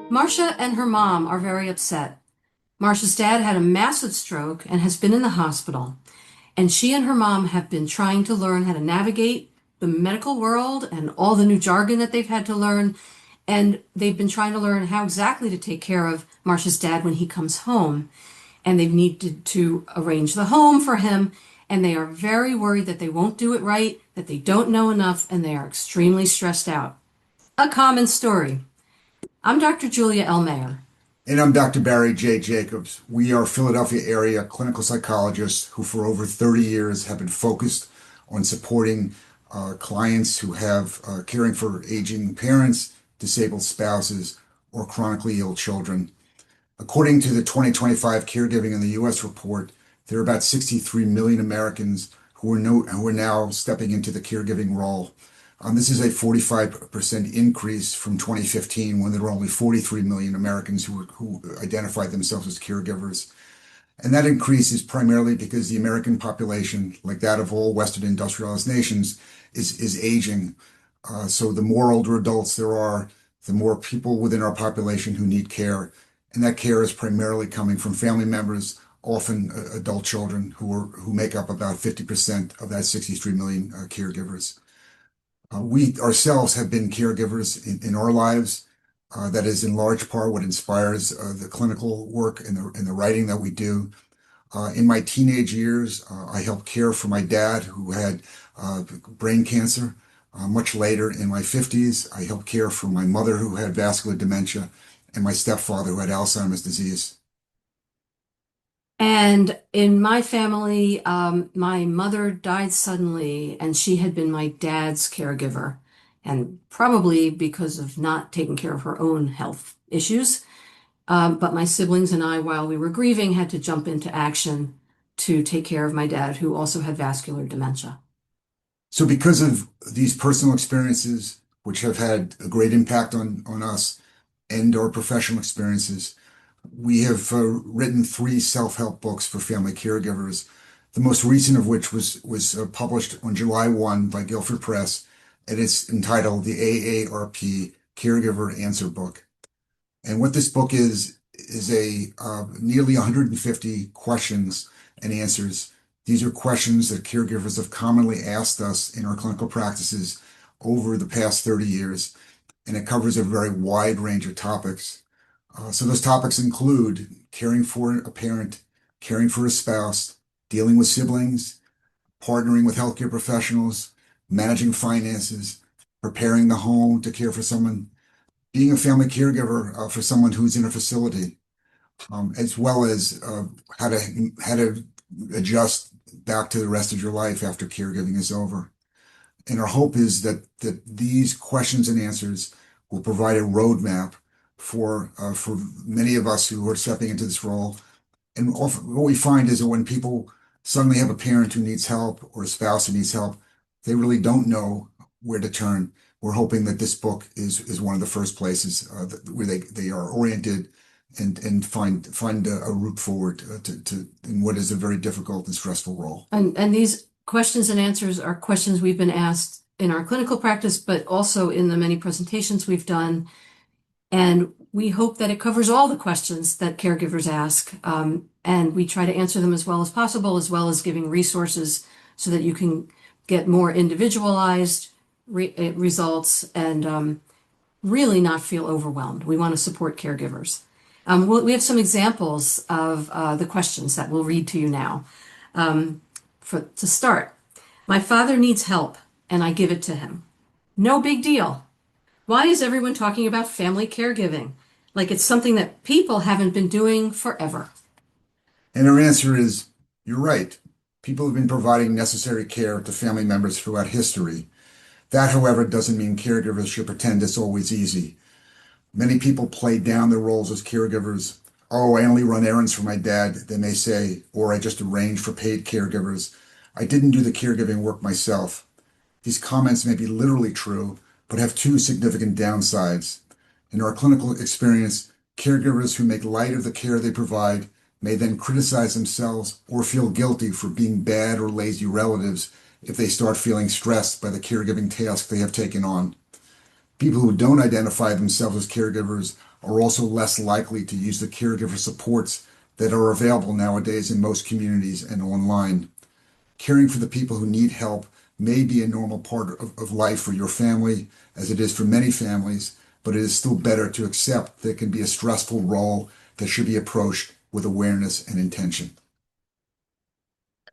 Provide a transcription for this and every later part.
Marcia and her mom are very upset. Marcia's dad had a massive stroke and has been in the hospital, and she and her mom have been trying to learn how to navigate the medical world and all the new jargon that they've had to learn. And they've been trying to learn how exactly to take care of Marcia's dad when he comes home. And they've needed to arrange the home for him. And they are very worried that they won't do it right, that they don't know enough, and they are extremely stressed out. A common story. I'm Dr. Julia L. Mayer. And I'm Dr. Barry J. Jacobs. We are Philadelphia area clinical psychologists who, for over 30 years, have been focused on supporting clients who have caring for aging parents, disabled spouses, or chronically ill children. According to the 2025 Caregiving in the U.S. report, there are about 63 million Americans who are now stepping into the caregiving role. This is a 45% increase from 2015, when there were only 43 million Americans who identified themselves as caregivers. And that increase is primarily because the American population, like that of all Western industrialized nations, is aging. So the more older adults there are, the more people within our population who need care. And that care is primarily coming from family members, often adult children, who make up about 50% of that 63 million caregivers. We ourselves have been caregivers in our lives. That is in large part what inspires the clinical work and the writing that we do. In my teenage years, I helped care for my dad who had brain cancer. Much later in my 50s, I helped care for my mother who had vascular dementia and my stepfather who had Alzheimer's disease. And in my family, my mother died suddenly, and she had been my dad's caregiver, and probably because of not taking care of her own health issues. But my siblings and I, while we were grieving, had to jump into action to take care of my dad, who also had vascular dementia. So because of these personal experiences, which have had a great impact on us and our professional experiences, we have written three self-help books for family caregivers. The most recent of which was published on July 1 by Guilford Press, and it's entitled The AARP Caregiver Answer Book. And what this book is a nearly 150 questions and answers. These are questions that caregivers have commonly asked us in our clinical practices over the past 30 years, and it covers a very wide range of topics. So those topics include caring for a parent, caring for a spouse, dealing with siblings, partnering with healthcare professionals, managing finances, preparing the home to care for someone, being a family caregiver for someone who's in a facility, as well as how to adjust back to the rest of your life after caregiving is over. And our hope is that these questions and answers will provide a roadmap for many of us who are stepping into this role. And often what we find is that when people suddenly have a parent who needs help or a spouse who needs help, they really don't know where to turn. We're hoping that this book is one of the first places where they are oriented and find a route forward to in what is a very difficult and stressful role. And these questions and answers are questions we've been asked in our clinical practice, but also in the many presentations we've done. And we hope that it covers all the questions that caregivers ask. And we try to answer them as well as possible, as well as giving resources so that you can get more individualized results and really not feel overwhelmed. We want to support caregivers. We have some examples of the questions that we'll read to you now. To start, my father needs help and I give it to him. No big deal. Why is everyone talking about family caregiving? Like it's something that people haven't been doing forever. And our answer is, you're right. People have been providing necessary care to family members throughout history. That, however, doesn't mean caregivers should pretend it's always easy. Many people play down their roles as caregivers. Oh, I only run errands for my dad, they may say, or I just arrange for paid caregivers. I didn't do the caregiving work myself. These comments may be literally true, but have two significant downsides. In our clinical experience, caregivers who make light of the care they provide may then criticize themselves or feel guilty for being bad or lazy relatives if they start feeling stressed by the caregiving task they have taken on. People who don't identify themselves as caregivers are also less likely to use the caregiver supports that are available nowadays in most communities and online. Caring for the people who need help may be a normal part of life for your family, as it is for many families, but it is still better to accept that it can be a stressful role that should be approached with awareness and intention.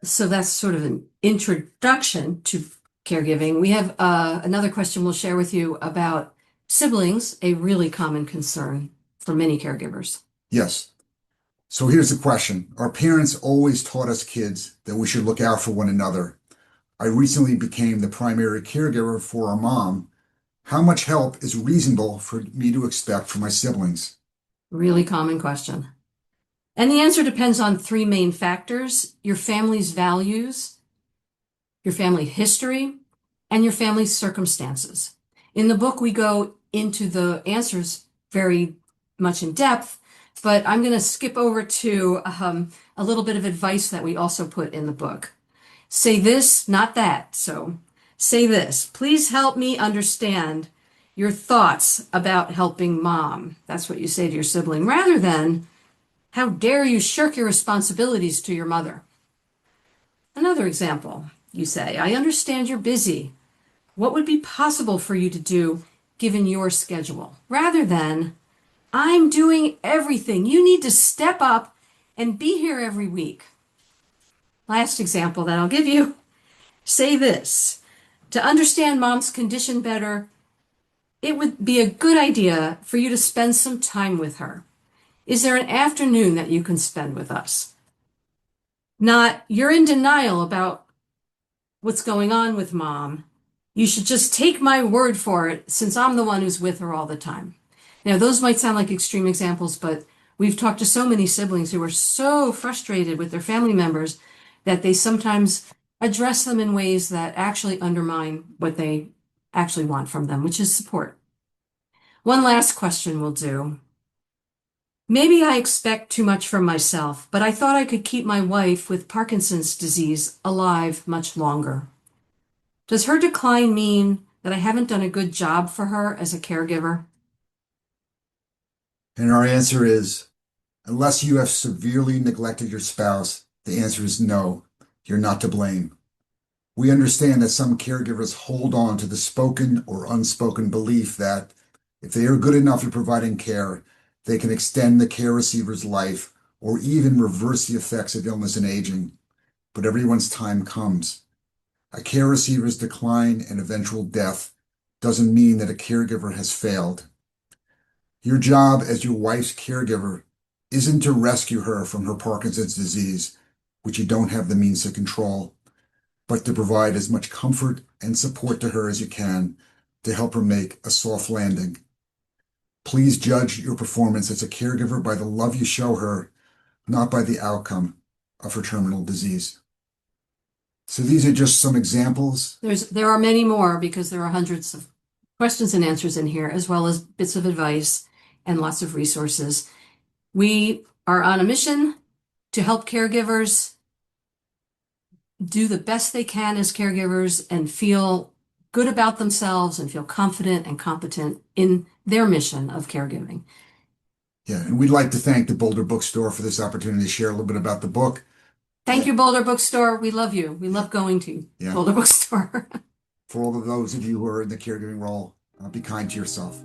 So that's sort of an introduction to caregiving. We have another question we'll share with you about siblings, a really common concern for many caregivers. Yes. So here's the question. Our parents always taught us kids that we should look out for one another. I recently became the primary caregiver for our mom. How much help is reasonable for me to expect from my siblings? Really common question. And the answer depends on three main factors: your family's values, your family history, and your family's circumstances. In the book, we go into the answers very much in depth, but I'm going to skip over to a little bit of advice that we also put in the book. Say this, not that. So say this: please help me understand your thoughts about helping mom. That's what you say to your sibling, rather than, how dare you shirk your responsibilities to your mother? Another example, you say, I understand you're busy. What would be possible for you to do given your schedule? Rather than, I'm doing everything. You need to step up and be here every week. Last example that I'll give you, say this: to understand mom's condition better, it would be a good idea for you to spend some time with her. Is there an afternoon that you can spend with us? Not, you're in denial about what's going on with mom. You should just take my word for it, since I'm the one who's with her all the time. Now, those might sound like extreme examples, but we've talked to so many siblings who are so frustrated with their family members that they sometimes address them in ways that actually undermine what they actually want from them, which is support. One last question we'll do. Maybe I expect too much from myself, but I thought I could keep my wife with Parkinson's disease alive much longer. Does her decline mean that I haven't done a good job for her as a caregiver? And our answer is, unless you have severely neglected your spouse, the answer is no, you're not to blame. We understand that some caregivers hold on to the spoken or unspoken belief that if they are good enough at providing care, they can extend the care receiver's life or even reverse the effects of illness and aging. But everyone's time comes. A care receiver's decline and eventual death doesn't mean that a caregiver has failed. Your job as your wife's caregiver isn't to rescue her from her Parkinson's disease, which you don't have the means to control, but to provide as much comfort and support to her as you can to help her make a soft landing. Please judge your performance as a caregiver by the love you show her, not by the outcome of her terminal disease. So these are just some examples. There are many more, because there are hundreds of questions and answers in here, as well as bits of advice and lots of resources. We are on a mission to help caregivers do the best they can as caregivers and feel good about themselves and feel confident and competent in their mission of caregiving. Yeah, and we'd like to thank the Boulder Bookstore for this opportunity to share a little bit about the book. Thank you, Boulder Bookstore. We love you. We love going to Boulder Bookstore. For all of those of you who are in the caregiving role, be kind to yourself.